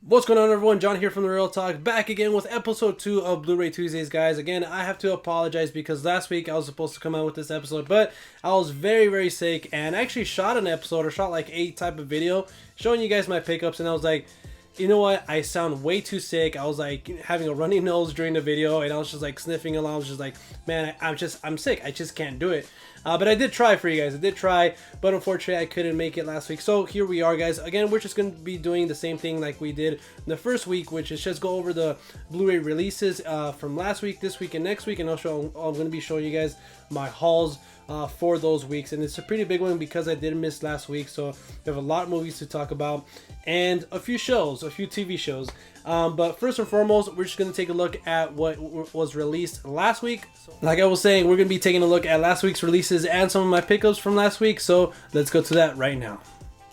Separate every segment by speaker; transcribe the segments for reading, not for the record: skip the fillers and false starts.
Speaker 1: What's going on, everyone? John here from The Real Talk, back again with episode 2 of Blu-ray Tuesdays, guys. Again, I have to apologize because last week I was supposed to come out with this episode, but I was very sick and I actually shot an episode, or shot like a type of video showing you guys my pickups, and I was like, you know what, I sound way too sick. I was like having a runny nose during the video, and I was just like sniffing along. I was just like, man, I'm sick. I just can't do it. But I did try for you guys. I did try, but unfortunately I couldn't make it last week. So here we are, guys. Again, we're just going to be doing the same thing like we did the first week, which is just go over the Blu-ray releases from last week, this week, and next week. And also I'm going to be showing you guys my hauls for those weeks, and it's a pretty big one because I did miss last week, so we have a lot of movies to talk about and a few shows, a few TV shows. But first and foremost, we're just going to take a look at what was released last week. Like I was saying, we're going to be taking a look at last week's releases and some of my pickups from last week, so let's go to that right now.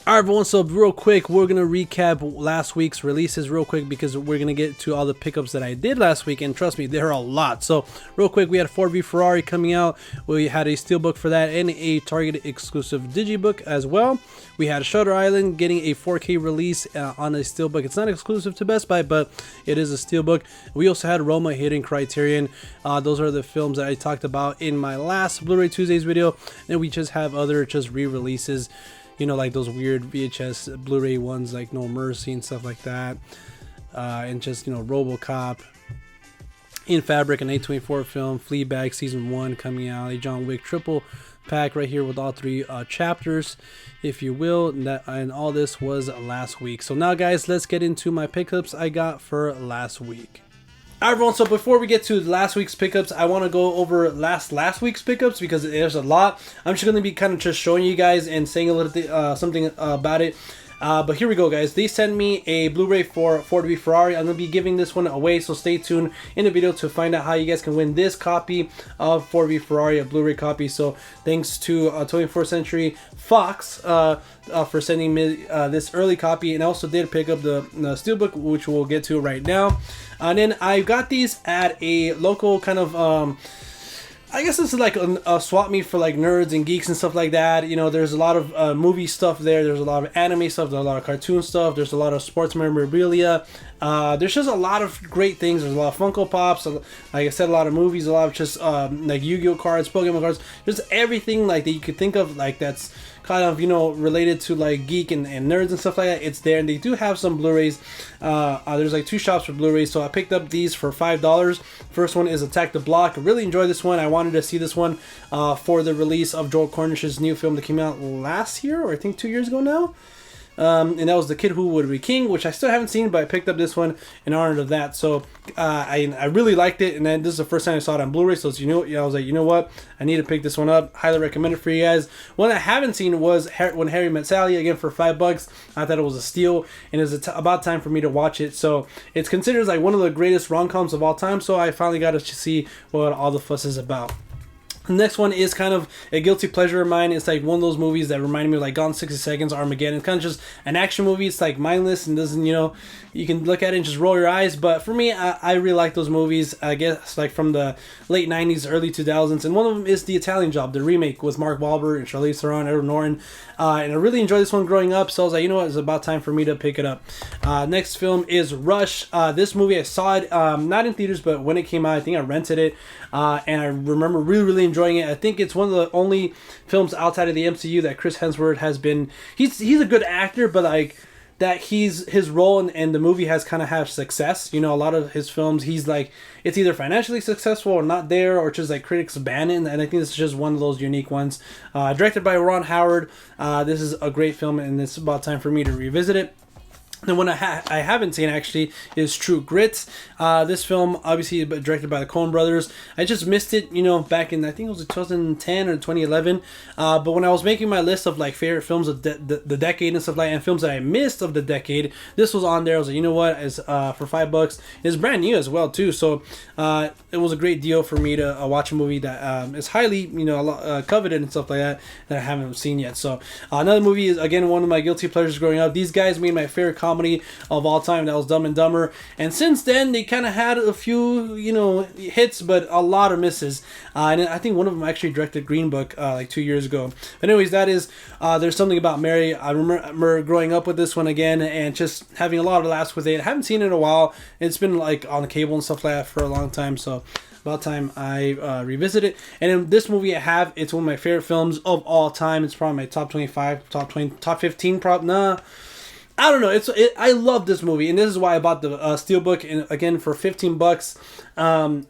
Speaker 1: Alright, everyone, so real quick, we're going to recap last week's releases real quick because we're going to get to all the pickups that I did last week, and trust me, there are a lot. So real quick, we had Ford v Ferrari coming out. We had a steelbook for that and a Target exclusive digibook as well. We had Shutter Island getting a 4K release on a steelbook. It's not exclusive to Best Buy, but it is a steelbook. We also had Roma hitting Criterion. Those are the films that I talked about in my last Blu-ray Tuesdays video, and we just have other just re-releases. You know, like those weird VHS Blu-ray ones like No Mercy and stuff like that. And just, you know, RoboCop, In Fabric, an A24 film, Fleabag Season 1 coming out, a John Wick triple pack right here with all three chapters, if you will. And all this was last week. So now, guys, let's get into my pickups I got for last week. Alright, everyone, so before we get to last week's pickups, I want to go over last week's pickups because there's a lot. I'm just going to be kind of just showing you guys and saying a little bit something about it. But here we go, guys. They sent me a Blu-ray for Ford v Ferrari. I'm going to be giving this one away, so stay tuned in the video to find out how you guys can win this copy of Ford v Ferrari, a Blu-ray copy. So thanks to 24th Century Fox for sending me this early copy, and I also did pick up the steelbook, which we'll get to right now. And then I got these at a local kind of I guess this is like a swap meet for like nerds and geeks and stuff like that. You know, there's a lot of movie stuff there. There's a lot of anime stuff. There's a lot of cartoon stuff. There's a lot of sports memorabilia. There's just a lot of great things. There's a lot of Funko Pops. Like I said, a lot of movies. A lot of just like Yu-Gi-Oh cards, Pokemon cards. Just everything like that you could think of, like that's kind of, you know, related to like geek and nerds and stuff like that. It's there, and they do have some Blu-rays. There's like 2 shops for Blu-rays, so I picked up these for $5. First one is Attack the Block. I really enjoyed this one. I wanted to see this one for the release of Joel Cornish's new film that came out last year, or I think 2 years ago now. And that was The Kid Who Would Be King, which I still haven't seen, but I picked up this one in honor of that. So I really liked it, and then this is the first time I saw it on Blu-ray. So I was like, you know what, I need to pick this one up. Highly recommend it for you guys. One I haven't seen was When Harry Met Sally, again for $5. I thought it was a steal, and it's about time for me to watch it. So it's considered like one of the greatest rom-coms of all time. So I finally got to see what all the fuss is about. The next one is kind of a guilty pleasure of mine. It's like one of those movies that remind me of like Gone 60 Seconds, Armageddon. It's kind of just an action movie. It's like mindless and doesn't, you know, you can look at it and just roll your eyes. But for me, I really like those movies, I guess, like from the late 90s, early 2000s. And one of them is The Italian Job, the remake with Mark Wahlberg and Charlize Theron, Edward Norton. And I really enjoyed this one growing up. So I was like, you know what, it's about time for me to pick it up. Next film is Rush. This movie, I saw it not in theaters, but when it came out, I think I rented it. And I remember really enjoying it. I think it's one of the only films outside of the MCU that Chris Hemsworth has been. He's a good actor, but like that his role in the movie has kind of had success. You know, a lot of his films, he's like, it's either financially successful or not there, or just like critics ban it. And I think this is just one of those unique ones. Directed by Ron Howard. This is a great film, and it's about time for me to revisit it. And one I haven't seen actually is True Grit. This film, obviously directed by the Coen brothers. I just missed it, you know, back in, I think it was 2010 or 2011. But when I was making my list of like favorite films of the decade and stuff like that, and films that I missed of the decade, this was on there. I was like, you know what, it's for $5. It's brand new as well too. So it was a great deal for me to watch a movie that is highly, you know, coveted and stuff like that I haven't seen yet. So another movie is, again, one of my guilty pleasures growing up. These guys made my favorite comedy of all time. That was Dumb and Dumber. And since then, they kind of had a few, you know, hits, but a lot of misses. And I think one of them actually directed Green Book like 2 years ago. But anyways, that is There's Something About Mary. I remember growing up with this one again and just having a lot of laughs with it. I haven't seen it in a while. It's been like on the cable and stuff like that for a long time, so about time I revisit it. And in this movie it's one of my favorite films of all time. It's probably my top 25, top 20, top 15 I don't know. I love this movie, and this is why I bought the Steelbook. And again, for $15,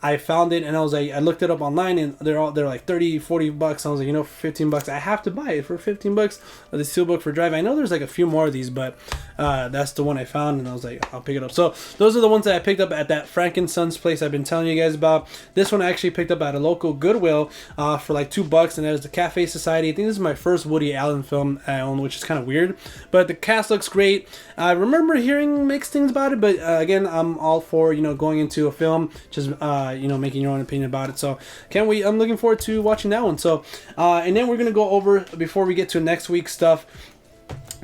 Speaker 1: I found it, and I was like, I looked it up online, and they're like $30, $40. I was like, you know, for $15, I have to buy it for $15. The Steelbook for Drive. I know there's like a few more of these, but that's the one I found, and I was like, I'll pick it up. So those are the ones that I picked up at that Frankenstein's place I've been telling you guys about. This one I actually picked up at a local Goodwill for like $2, and that is the Cafe Society. I think this is my first Woody Allen film I own, which is kind of weird, but the cast looks great. I remember hearing mixed things about it, but again, I'm all for, you know, going into a film, just you know, making your own opinion about it. So can't wait. I'm looking forward to watching that one. So and then we're gonna go over, before we get to next week's stuff,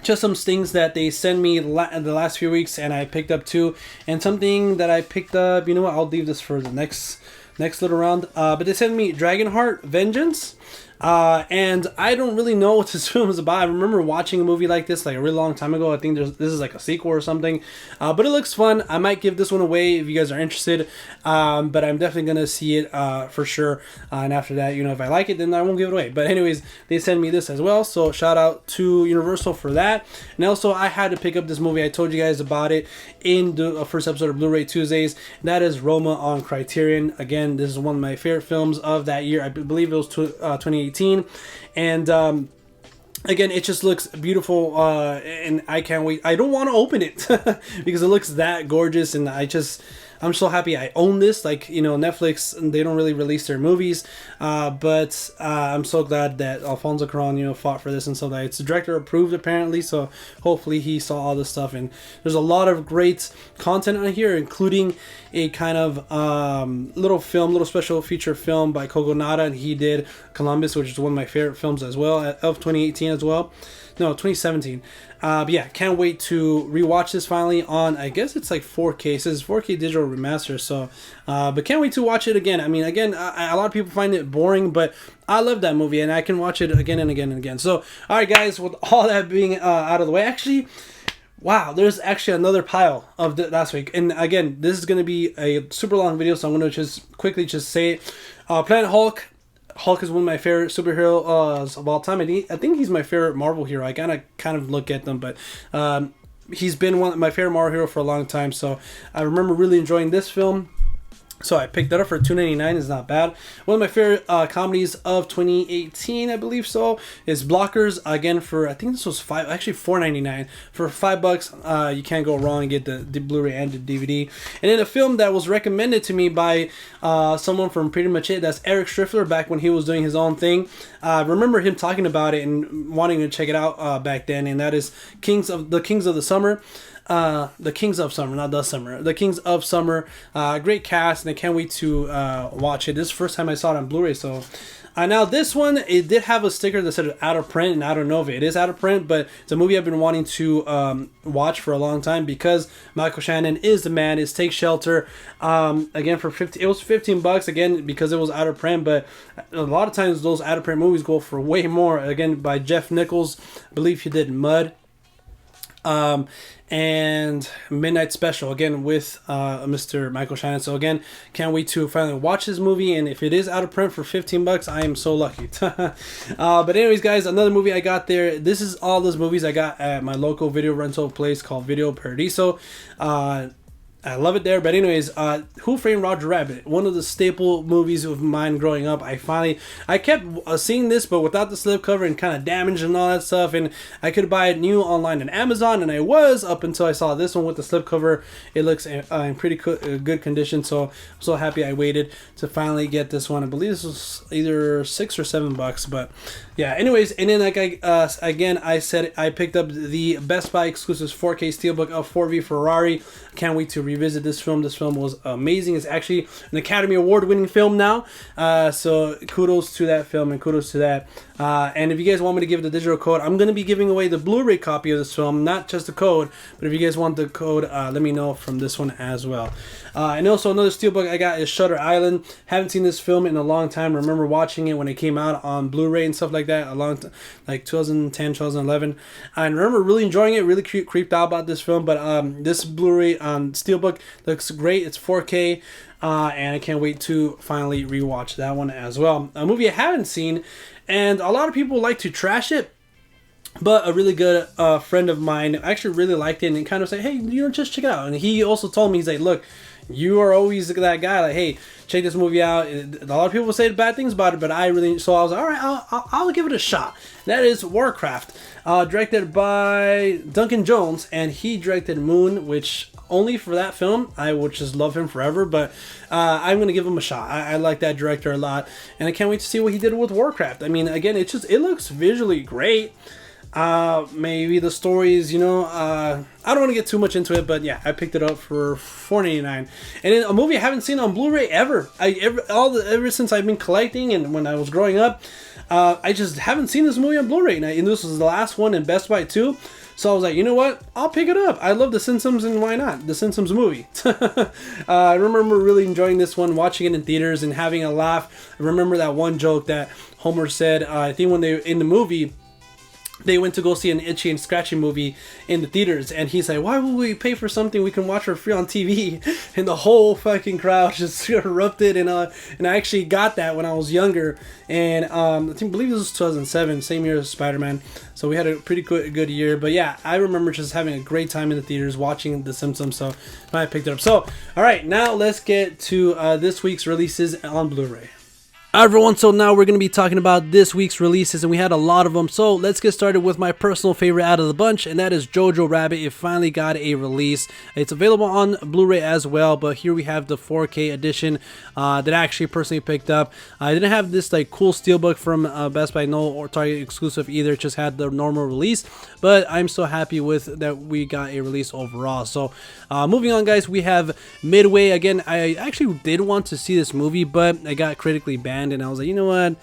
Speaker 1: just some things that they send me the last few weeks, and I picked up too, and something that I picked up. You know what? I'll leave this for the next little round. But they sent me Dragonheart Vengeance. And I don't really know what this film is about. I remember watching a movie like this like a really long time ago. I think this is like a sequel or something. But it looks fun. I might give this one away if you guys are interested. But I'm definitely gonna see it for sure. And after that, you know, if I like it, then I won't give it away. But anyways, they send me this as well. So shout out to Universal for that. And also, I had to pick up this movie. I told you guys about it in the first episode of Blu-ray Tuesdays. And that is Roma on Criterion. Again, this is one of my favorite films of that year. I believe it was 2018. And again, it just looks beautiful, and I can't wait. I don't want to open it because it looks that gorgeous, and I'm so happy I own this. Like, you know, Netflix, they don't really release their movies, but I'm so glad that Alfonso Cuarón, you know, fought for this and so that it's director approved apparently. So hopefully he saw all this stuff, and there's a lot of great content on here, including a kind of little special feature film by Kogonada, and he did Columbus, which is one of my favorite films as well, of 2018 as well. No, 2017. But yeah, can't wait to rewatch this finally on, I guess it's like 4K. It says 4K digital remaster. So, but can't wait to watch it again. I mean, again, a lot of people find it boring, but I love that movie, and I can watch it again and again and again. So, all right, guys, with all that being out of the way, actually, wow, there's actually another pile of last week. And again, this is going to be a super long video, so I'm going to just quickly say it. Planet Hulk. Hulk is one of my favorite superheroes of all time. I think he's my favorite Marvel hero. I gotta kind of look at them, but he's been one of my favorite Marvel hero for a long time. So I remember really enjoying this film. So I picked that up for $2.99. It's not bad. One of my favorite comedies of 2018, I believe so, is Blockers. Again, for I think this was $4.99 for $5. You can't go wrong and get the Blu-ray and the DVD. And then a film that was recommended to me by someone from Pretty Much It. That's Eric Striffler back when he was doing his own thing. I remember him talking about it and wanting to check it out back then. And that is Kings of the Summer. The Kings of Summer, not the Summer. The Kings of Summer. Great cast, and I can't wait to watch it. This is the first time I saw it on Blu-ray. So now this one, it did have a sticker that said out of print, and I don't know if it is out of print, but it's a movie I've been wanting to watch for a long time because Michael Shannon is the man. It's Take Shelter. Again, for it was $15 again because it was out of print, but a lot of times those out of print movies go for way more. Again, by Jeff Nichols. I believe he did Mud. And Midnight Special, again with Mr. Michael Shannon. So again, can't wait to finally watch this movie, and if it is out of print for $15, I am so lucky. But anyways, guys, another movie I got there. This is all those movies I got at my local video rental place called Video Paradiso. I love it there. But anyways, Who Framed Roger Rabbit, one of the staple movies of mine growing up. I kept seeing this, but without the slipcover and kind of damaged and all that stuff. And I could buy it new online on Amazon, and I was up until I saw this one with the slipcover. It looks in pretty good condition, so I'm so happy I waited to finally get this one. I believe this was either $6 or $7, but yeah. Anyways, and then like I said I picked up the Best Buy exclusive 4K Steelbook of 4V Ferrari. Can't wait to revisit this film. This film was amazing. It's actually an Academy Award winning film now. So kudos to that film and kudos to that. And if you guys want me to give the digital code, I'm going to be giving away the Blu-ray copy of this film, not just the code, but if you guys want the code, let me know from this one as well. And also another steelbook I got is Shutter Island. Haven't seen this film in a long time. Remember watching it when it came out on Blu-ray and stuff like that, like 2010, 2011. I remember really enjoying it, really creeped out about this film, but this Blu-ray steelbook looks great. It's 4K. And I can't wait to finally rewatch that one as well. A movie I haven't seen, and a lot of people like to trash it, but a really good friend of mine actually really liked it and kind of said, hey, just check it out. And he also told me, he's like, look, you are always that guy, like, hey, check this movie out. A lot of people say bad things about it, but so I was like, all right, I'll give it a shot. That is Warcraft, directed by Duncan Jones, and he directed Moon, which only for that film I would just love him forever, but I'm gonna give him a shot. I like that director a lot, and I can't wait to see what he did with Warcraft. I mean, again, it looks visually great. Maybe the stories, I don't want to get too much into it, but yeah, I picked it up for $4.99, and in a movie I haven't seen on Blu-ray ever. Ever since I've been collecting and when I was growing up, I just haven't seen this movie on Blu-ray, and this was the last one in Best Buy too. So I was like, you know what? I'll pick it up. I love The Simpsons, and why not? The Simpsons movie. I remember really enjoying this one, watching it in theaters and having a laugh. I remember that one joke that Homer said, I think when they in the movie, they went to go see an Itchy and Scratchy movie in the theaters, and he's like, why would we pay for something we can watch for free on TV? And the whole fucking crowd just erupted, and I actually got that when I was younger, and I believe this was 2007, same year as Spider-Man, so we had a pretty good year. But yeah, I remember just having a great time in the theaters watching The Simpsons, so I picked it up. So, alright, now let's get to this week's releases on Blu-ray. Alright everyone, so now we're going to be talking about this week's releases, and we had a lot of them, so let's get started with my personal favorite out of the bunch, and that is Jojo Rabbit. It finally got a release. It's available on Blu-ray as well, but here we have the 4K edition that I actually personally picked up. I didn't have this like cool steelbook from Best Buy, no or Target exclusive either, it just had the normal release, but I'm so happy with that we got a release overall. So moving on guys, we have Midway. Again, I actually did want to see this movie, but I got critically banned, and I was like, you know what,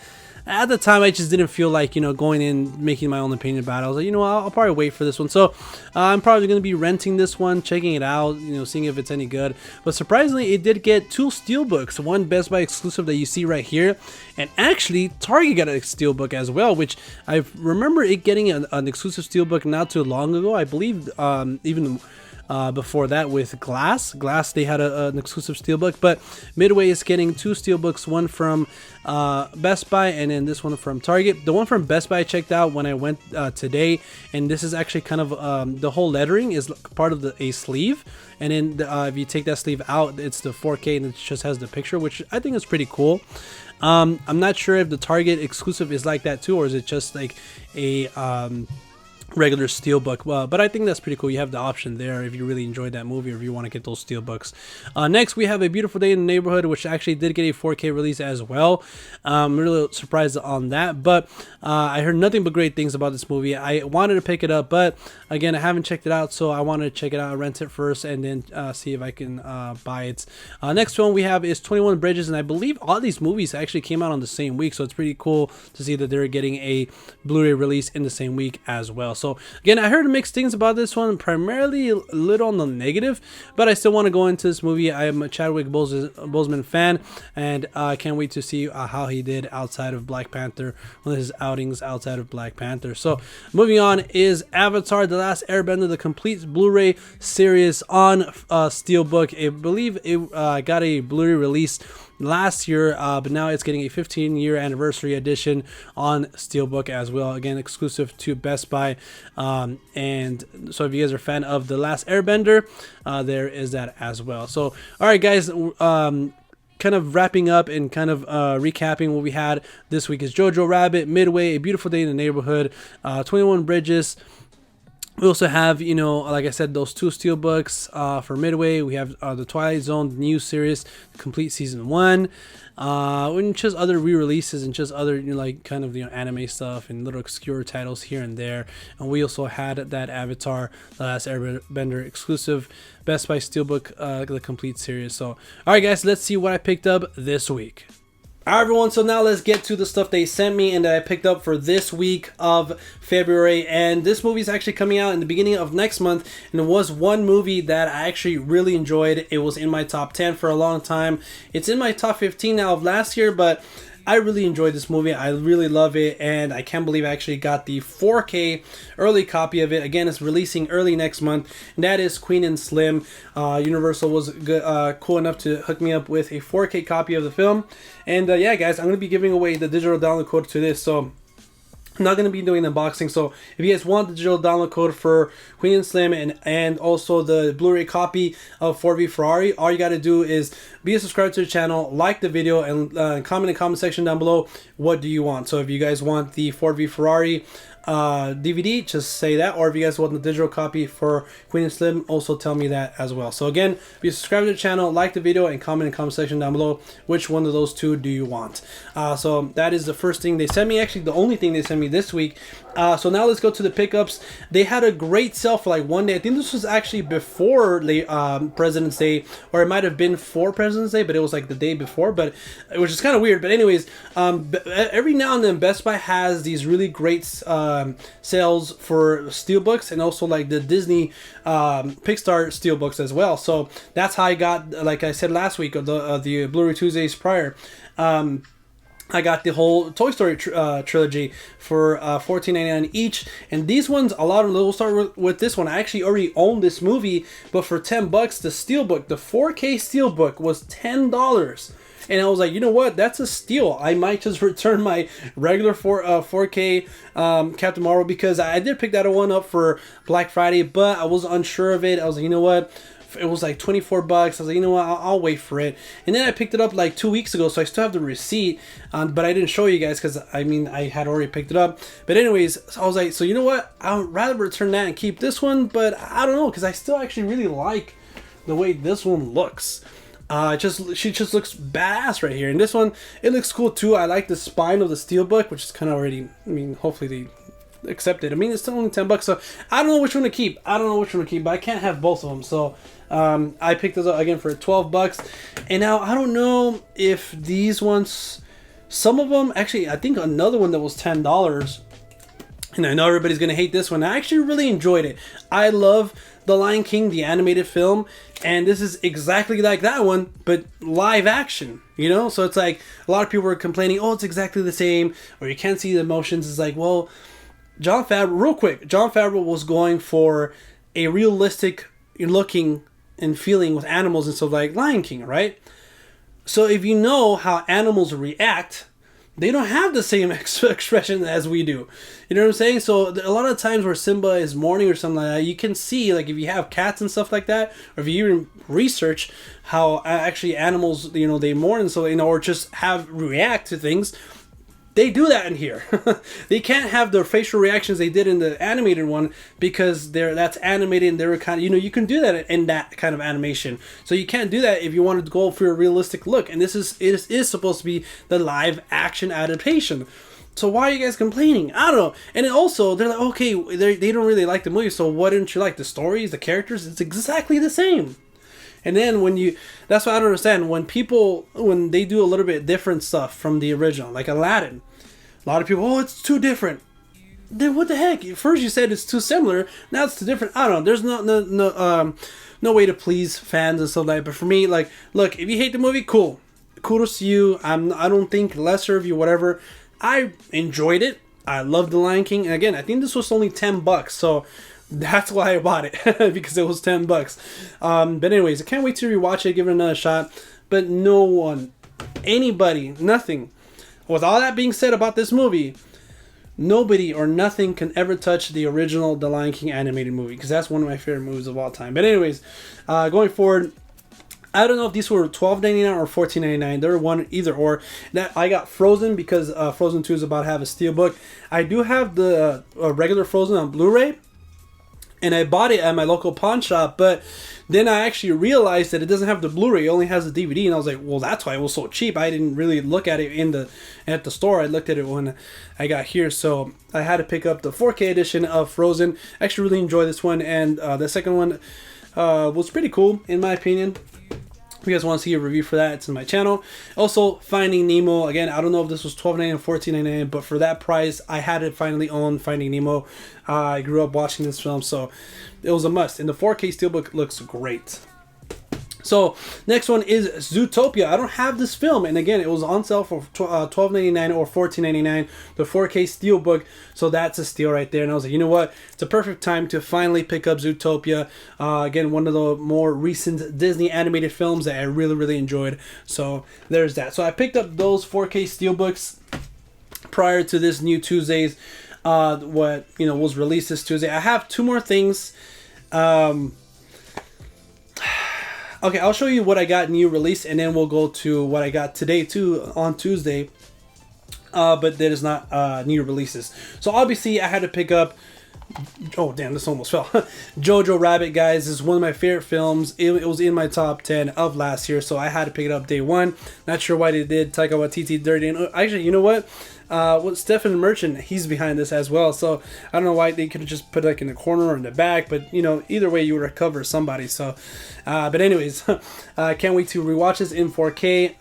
Speaker 1: at the time I just didn't feel like going in making my own opinion about it. I was like, I'll probably wait for this one. So I'm probably going to be renting this one, checking it out, seeing if it's any good. But surprisingly, it did get 2 steelbooks, one Best Buy exclusive that you see right here, and actually Target got a steelbook as well, which I remember it getting an exclusive steelbook not too long ago. I believe even before that with Glass, they had an exclusive steelbook, but Midway is getting 2 steelbooks, one from Best Buy and then this one from Target. The one from Best Buy I checked out when I went today, and this is actually kind of the whole lettering is part of a sleeve, and then if you take that sleeve out, it's the 4K and it just has the picture, which I think is pretty cool. I'm not sure if the Target exclusive is like that too, or is it just like a regular steelbook, but I think that's pretty cool. You have the option there if you really enjoyed that movie or if you want to get those steelbooks. Next we have A Beautiful Day in the Neighborhood, which actually did get a 4K release as well. I'm really surprised on that, but I heard nothing but great things about this movie. I wanted to pick it up, but again, I haven't checked it out, so I wanted to check it out, rent it first, and then see if I can buy it. Next film we have is 21 Bridges, and I believe all these movies actually came out on the same week, so it's pretty cool to see that they're getting a Blu-ray release in the same week as well. So again, I heard mixed things about this one, primarily a little on the negative, but I still want to go into this movie. I am a Chadwick Boseman fan, and I can't wait to see how he did outside of Black Panther, one of his outings outside of Black Panther. So moving on is Avatar: The Last Airbender, the complete Blu-ray series on steelbook. I believe it got a Blu-ray release last year, but now it's getting a 15-year anniversary edition on steelbook as well, again exclusive to Best Buy. And so if you guys are a fan of The Last Airbender, there is that as well. So alright guys, kind of wrapping up and kind of recapping what we had this week is Jojo Rabbit, Midway, A Beautiful Day in the Neighborhood, 21 Bridges, We also have, you know, like I said, those 2 steelbooks for Midway. We have the Twilight Zone, the new series, the complete season 1. And just other re-releases and just other, you know, like kind of, you know, anime stuff and little obscure titles here and there. And we also had that Avatar: The Last Airbender exclusive Best Buy steelbook, the complete series. So, all right, guys, let's see what I picked up this week. Alright everyone, so now let's get to the stuff they sent me and that I picked up for this week of February. And this movie is actually coming out in the beginning of next month, and it was one movie that I actually really enjoyed. It was in my top 10 for a long time. It's in my top 15 now of last year, but I really enjoyed this movie. I really love it, and I can't believe I actually got the 4K early copy of it. Again, it's releasing early next month, and that is Queen and Slim. Universal was good, cool enough to hook me up with a 4K copy of the film. And yeah, guys, I'm going to be giving away the digital download code to this, so I'm not going to be doing the unboxing. So if you guys want the digital download code for Queen and Slim and also the Blu-ray copy of 4V Ferrari, all you got to do is be a subscriber to the channel, like the video, and comment in the comment section down below what do you want. So if you guys want the 4V Ferrari DVD, just say that, or if you guys want the digital copy for Queen and Slim, also tell me that as well. So again, be a subscriber to the channel, like the video, and comment in the comment section down below which one of those two do you want. So that is the first thing they sent me, actually the only thing they sent me this week. So now let's go to the pickups. They had a great sale for like one day. I think this was actually before President's Day, or it might have been for President's Day, but it was like the day before, but it was just kind of weird. But anyways, every now and then Best Buy has these really great sales for steelbooks, and also like the Disney Pixar steelbooks as well. So that's how I got, like I said last week, of the Blu-ray Tuesdays prior. I got the whole Toy Story trilogy for $14.99 each, and these ones, a lot of them, we'll start with this one. I actually already own this movie, but for $10, the steelbook, the 4K steelbook, was $10. And I was like, you know what? That's a steal. I might just return my regular 4K Captain Marvel, because I did pick that one up for Black Friday, but I was unsure of it. I was like, you know what? It was like $24. I was like, you know what? I'll wait for it. And then I picked it up like 2 weeks ago, so I still have the receipt, but I didn't show you guys because I mean I had already picked it up. But anyways, so I was like, so you know what? I would rather return that and keep this one, but I don't know, because I still actually really like the way this one looks. She just looks badass right here. And this one, it looks cool too. I like the spine of the steelbook, which is kind of already, I mean, hopefully they accept it. I mean, it's still only $10, so I don't know which one to keep. But I can't have both of them. So I picked this up again for $12. And now I don't know if these ones, some of them, actually, I think another one that was $10. And I know everybody's going to hate this one. I actually really enjoyed it. I love The Lion King, the animated film, and this is exactly like that one, but live action, you know? So it's like, a lot of people were complaining, oh, it's exactly the same, or you can't see the emotions. It's like, well, Jon Favreau was going for a realistic looking and feeling with animals and stuff like Lion King, right? So if you know how animals react, they don't have the same expression as we do. You know what I'm saying? So a lot of times where Simba is mourning or something like that, you can see, like if you have cats and stuff like that, or if you even research how actually animals, you know, they mourn and so, you know, or just react to things, they do that in here. They can't have the facial reactions they did in the animated one, because that's animated and they're kind of, you know, you can do that in that kind of animation. So you can't do that if you want to go for a realistic look. And it is supposed to be the live action adaptation. So why are you guys complaining? I don't know. And then also, they're like, okay, they don't really like the movie, so what didn't you like? The stories, the characters? It's exactly the same. And then that's what I don't understand. When they do a little bit different stuff from the original, like Aladdin, a lot of people, oh, it's too different. Then what the heck? First you said it's too similar, now it's too different. I don't know. There's no way to please fans and stuff like that. But for me, like, look, if you hate the movie, cool. Kudos to you. I don't think lesser of you, whatever. I enjoyed it. I loved The Lion King. And again, I think this was only $10, so that's why I bought it, because it was $10. But anyways, I can't wait to rewatch it, give it another shot. But no one, anybody, nothing. With all that being said about this movie, nobody or nothing can ever touch the original The Lion King animated movie, because that's one of my favorite movies of all time. But anyways, going forward, I don't know if these were $12.99 or $14.99. They were one either or. That I got Frozen because Frozen 2 is about to have a steelbook. I do have the regular Frozen on Blu-ray. and I bought it at my local pawn shop, but then I actually realized that it doesn't have the Blu-ray, it only has the DVD, and I was like, well, that's why it was so cheap. I didn't really look at it at the store. I looked at it when I got here, so I had to pick up the 4K edition of Frozen. I actually really enjoyed this one, and the second one was pretty cool, in my opinion. If you guys want to see a review for that, it's in my channel. Also, Finding Nemo. Again, I don't know if this was $12.99 or $14.99, but for that price, I had to finally own Finding Nemo. I grew up watching this film, so it was a must. And the 4K Steelbook looks great. So, next one is Zootopia. I don't have this film, and again, it was on sale for $12.99 or $14.99, the 4K Steelbook, so that's a steal right there. And I was like, you know what? It's a perfect time to finally pick up Zootopia. Again, one of the more recent Disney animated films that I really, really enjoyed. So, there's that. So, I picked up those 4K Steelbooks prior to this new Tuesdays, what, was released this Tuesday. I have two more things. Okay, I'll show you what I got new release, and then we'll go to what I got today too on Tuesday. But that is not new releases. So obviously I had to pick up. Oh damn! This almost fell. Jojo Rabbit, guys, is one of my favorite films. It was in my top 10 of last year, so I had to pick it up day one. Not sure why they did Taika Waititi dirty. And actually, you know what? Stephen Merchant, he's behind this as well. So I don't know why they could have just put it like in the corner or in the back, but either way you would recover somebody. So, but anyways, can't wait to rewatch this in 4K.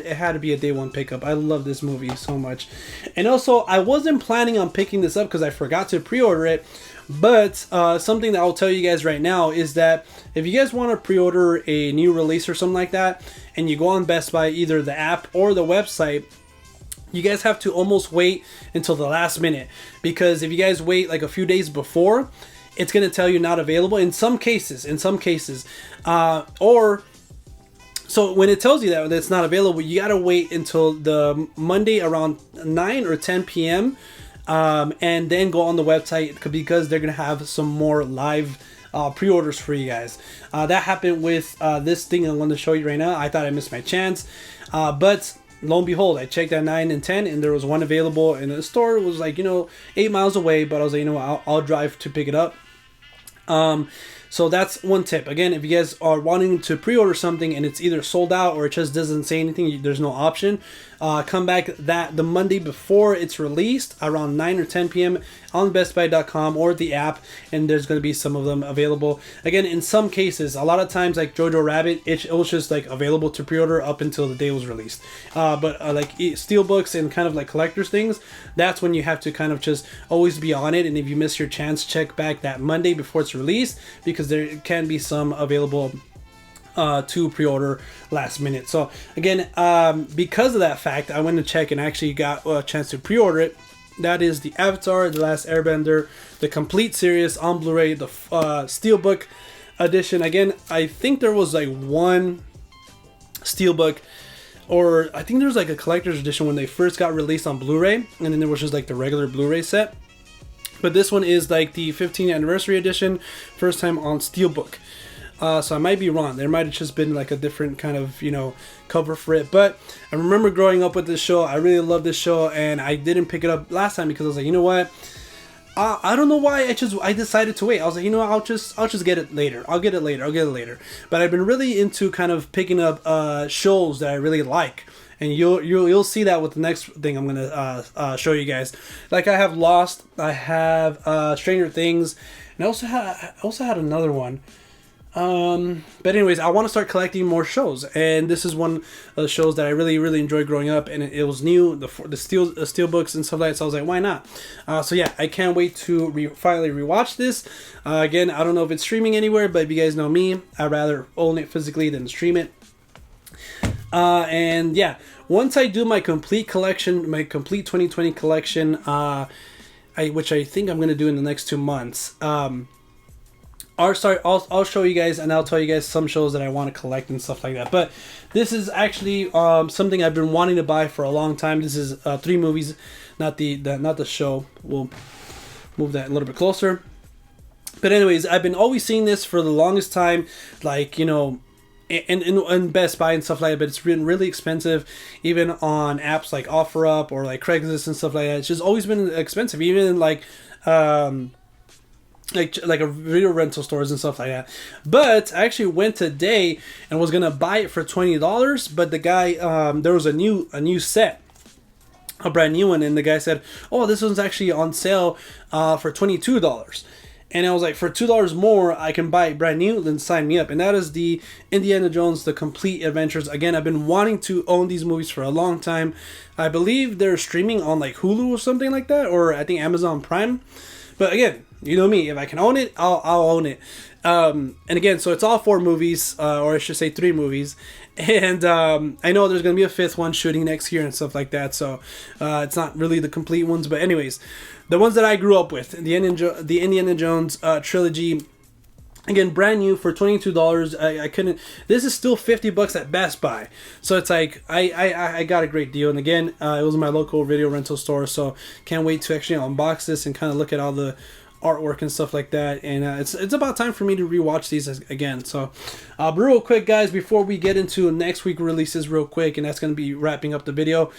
Speaker 1: It had to be a day one pickup. I love this movie so much, and also I wasn't planning on picking this up because I forgot to pre-order it. But something that I'll tell you guys right now is that if you guys want to pre-order a new release or something like that, and you go on Best Buy, either the app or the website, you guys have to almost wait until the last minute, because if you guys wait like a few days before, it's going to tell you not available in some cases, or so when it tells you that it's not available, you got to wait until the Monday around 9 or 10 p.m. And then go on the website, because they're going to have some more live pre-orders for you guys. That happened with this thing I'm going to show you right now. I thought I missed my chance, but lo and behold, I checked at 9 and 10, and there was one available, and the store was like 8 miles away, but I was like, I'll drive to pick it up. So that's one tip. Again, if you guys are wanting to pre-order something and it's either sold out or it just doesn't say anything, there's no option, come back the Monday before it's released around 9 or 10 p.m. on bestbuy.com or the app, and there's going to be some of them available. Again, in some cases, a lot of times like Jojo Rabbit, it was just like available to pre-order up until the day it was released. But like steelbooks and kind of like collector's things, that's when you have to kind of just always be on it, and if you miss your chance, check back that Monday before it's released, because there can be some available to pre-order last minute. So again, because of that fact, I went to check and actually got a chance to pre-order it. That is the Avatar: The Last Airbender, the complete series on Blu-ray, the Steelbook edition. Again, I think there was like one Steelbook, or I think there was like a collector's edition when they first got released on Blu-ray, and then there was just like the regular Blu-ray set. But this one is like the 15th anniversary edition, first time on Steelbook. So I might be wrong. There might have just been like a different kind of, cover for it. But I remember growing up with this show. I really love this show, and I didn't pick it up last time because I was like, you know what? I don't know why I decided to wait. I was like, I'll just get it later. I'll get it later. But I've been really into kind of picking up shows that I really like. And you'll see that with the next thing I'm gonna show you guys. Like I have Lost, I have Stranger Things, and I also had another one. But anyways, I want to start collecting more shows, and this is one of the shows that I really, really enjoyed growing up, and it was new, the steel books and stuff like that. So I was like, why not? So yeah, I can't wait to finally rewatch this. Again, I don't know if it's streaming anywhere, but if you guys know me, I'd rather own it physically than stream it. And yeah, once I do my complete collection, my complete 2020 collection, which I think I'm going to do in the next 2 months, I'll show you guys, and I'll tell you guys some shows that I want to collect and stuff like that. But this is actually something I've been wanting to buy for a long time. This is 3 movies, not the show. We'll move that a little bit closer. But anyways, I've been always seeing this for the longest time, like, in Best Buy and stuff like that, but it's been really expensive, even on apps like OfferUp or like Craigslist and stuff like that. It's just always been expensive, even like like a video rental stores and stuff like that. But I actually went today and was gonna buy it for $20, but the guy there was a new set, a brand new one, and the guy said, "Oh, this one's actually on sale for $22." And I was like, for $2 more, I can buy it brand new, then sign me up. And that is the Indiana Jones, The Complete Adventures. Again, I've been wanting to own these movies for a long time. I believe they're streaming on like Hulu or something like that, or I think Amazon Prime. But again, you know me, if I can own it, I'll own it. And again, so it's all 4 movies, or I should say 3 movies. And I know there's going to be a 5th one shooting next year and stuff like that. So it's not really the complete ones. But anyways, the ones that I grew up with, the Indiana Jones trilogy, again, brand new for $22. I couldn't. This is still $50 at Best Buy. So it's like I got a great deal. And again, it was my local video rental store. So can't wait to actually unbox this and kind of look at all the artwork and stuff like that. And it's about time for me to rewatch these again. So real quick, guys, before we get into next week releases real quick, and that's going to be wrapping up the video.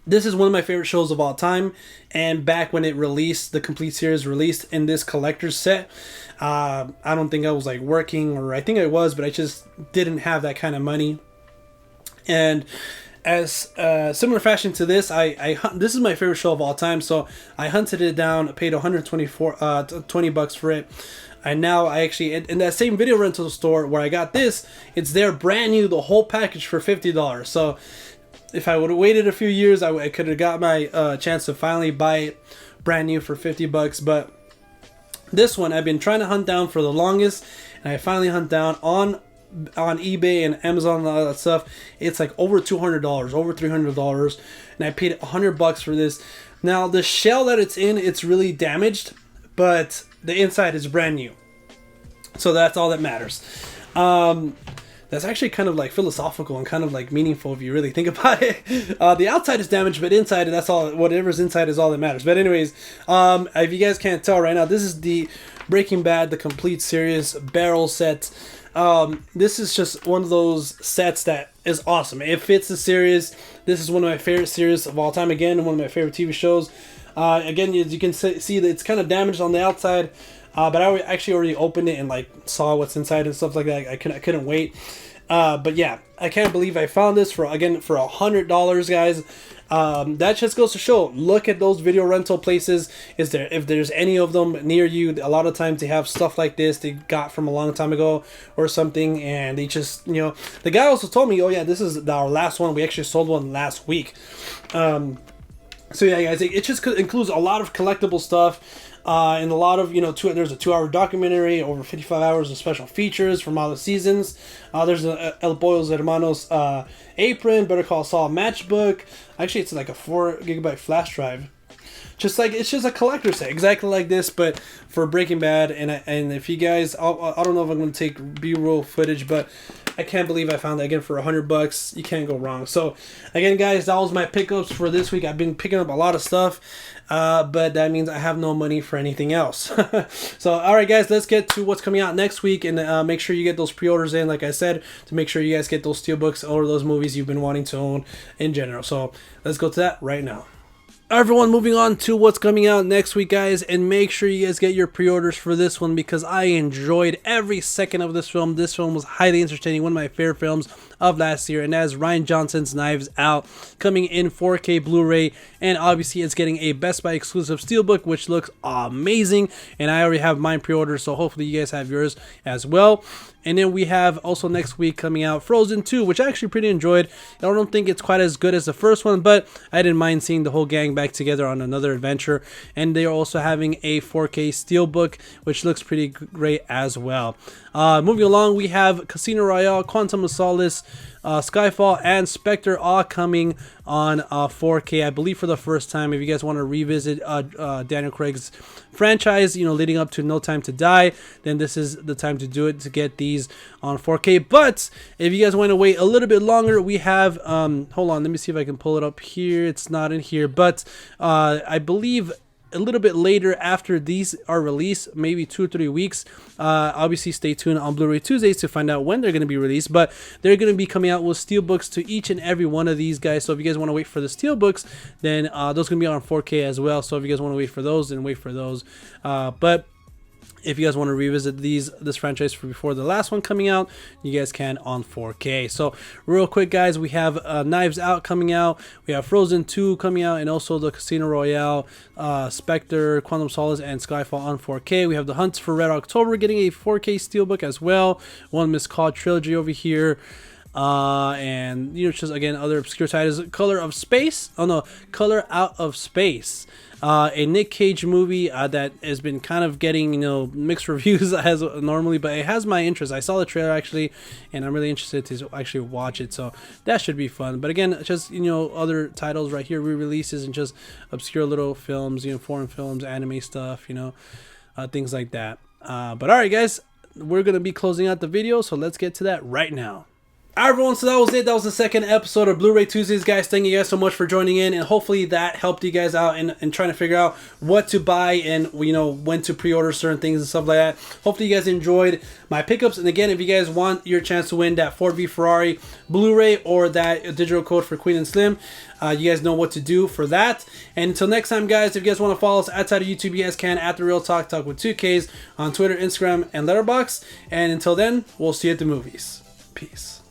Speaker 1: This is one of my favorite shows of all time, and back when it released, the complete series released in this collector's set, I don't think I was like working, or I think I was, but I just didn't have that kind of money. And as similar fashion to this, this is my favorite show of all time, so I hunted it down, paid $120 for it, and now I actually, in that same video rental store where I got this, it's there brand new, the whole package for $50. So if I would have waited a few years, I could have got my chance to finally buy it brand new for $50. But this one I've been trying to hunt down for the longest, and I finally hunt down on eBay and Amazon and all that stuff. It's like over $200, over $300, and I paid $100 for this. Now the shell that it's in, it's really damaged, but the inside is brand new, so that's all that matters. That's actually kind of like philosophical and kind of like meaningful if you really think about it. The outside is damaged, but inside, that's all. Whatever's inside is all that matters. But anyways, if you guys can't tell right now, this is the Breaking Bad, the complete series barrel set. This is just one of those sets that is awesome. It fits the series. This is one of my favorite series of all time. Again, one of my favorite TV shows. Again, as you can see that it's kind of damaged on the outside. But I actually already opened it and like saw what's inside and stuff like that. I couldn't wait. But yeah, I can't believe I found this for $100, guys. That just goes to show. Look at those video rental places. If there's any of them near you, a lot of times they have stuff like this they got from a long time ago or something, and they just, the guy also told me, oh yeah, this is our last one. We actually sold one last week. So yeah, guys, it just includes a lot of collectible stuff. And a lot of, there's a 2-hour documentary, over 55 hours of special features from all the seasons. There's a El Pollos Hermanos apron, Better Call Saul matchbook. Actually, it's like a 4 GB flash drive. It's just a collector set, exactly like this, but for Breaking Bad. And if you guys, I don't know if I'm going to take B-roll footage, but I can't believe I found that again for $100. You can't go wrong. So again, guys, that was my pickups for this week. I've been picking up a lot of stuff, but that means I have no money for anything else. So all right, guys, let's get to what's coming out next week, and make sure you get those pre-orders in, like I said, to make sure you guys get those steelbooks or those movies you've been wanting to own in general. So let's go to that right now. Everyone, moving on to what's coming out next week, guys, and make sure you guys get your pre-orders for this one, because I enjoyed every second of this film. This film was highly entertaining, one of my favorite films of last year, and that is Rian Johnson's Knives Out, coming in 4K Blu-ray, and obviously it's getting a Best Buy exclusive steelbook, which looks amazing, and I already have mine pre-ordered, so hopefully you guys have yours as well. And then we have also next week coming out Frozen 2, which I actually pretty enjoyed. I don't think it's quite as good as the first one, but I didn't mind seeing the whole gang back together on another adventure. And they are also having a 4K steelbook, which looks pretty great as well. Moving along, we have Casino Royale, Quantum of Solace, Skyfall, and Spectre all coming on 4K, I believe, for the first time. If you guys want to revisit Daniel Craig's franchise, leading up to No Time to Die, then this is the time to do it, to get these on 4K. But if you guys want to wait a little bit longer, we have, hold on, let me see if I can pull it up here. It's not in here, but I believe a little bit later after these are released, maybe 2 or 3 weeks. Obviously, stay tuned on Blu-ray Tuesdays to find out when they're going to be released, but they're going to be coming out with steelbooks to each and every one of these guys. So if you guys want to wait for the steelbooks, then those going to be on 4K as well. So if you guys want to wait for those, then wait for those. But if you guys want to revisit this franchise for before the last one coming out, you guys can on 4K. So real quick, guys, we have Knives Out coming out, we have Frozen 2 coming out, and also the Casino Royale, Spectre, Quantum Solace, and Skyfall on 4K. We have The Hunt for Red October getting a 4K steelbook as well. One Miscalled Trilogy over here. And just again other obscure titles. Color Out of Space, a Nick Cage movie that has been kind of getting mixed reviews as normally, but it has my interest. I saw the trailer actually, and I'm really interested to actually watch it, so that should be fun. But again, just other titles right here, re-releases, and just obscure little films, foreign films, anime stuff, things like that. But alright guys, we're gonna be closing out the video, so let's get to that right now. Alright everyone, so that was it. That was the second episode of Blu-ray Tuesdays, guys. Thank you guys so much for joining in, and hopefully that helped you guys out in trying to figure out what to buy and when to pre-order certain things and stuff like that. Hopefully you guys enjoyed my pickups, and again, if you guys want your chance to win that Ford v Ferrari Blu-ray or that digital code for Queen and Slim, you guys know what to do for that. And until next time, guys, if you guys want to follow us outside of YouTube, you guys can at The Real Talk with 2Ks on Twitter, Instagram, and Letterboxd. And until then, we'll see you at the movies. Peace.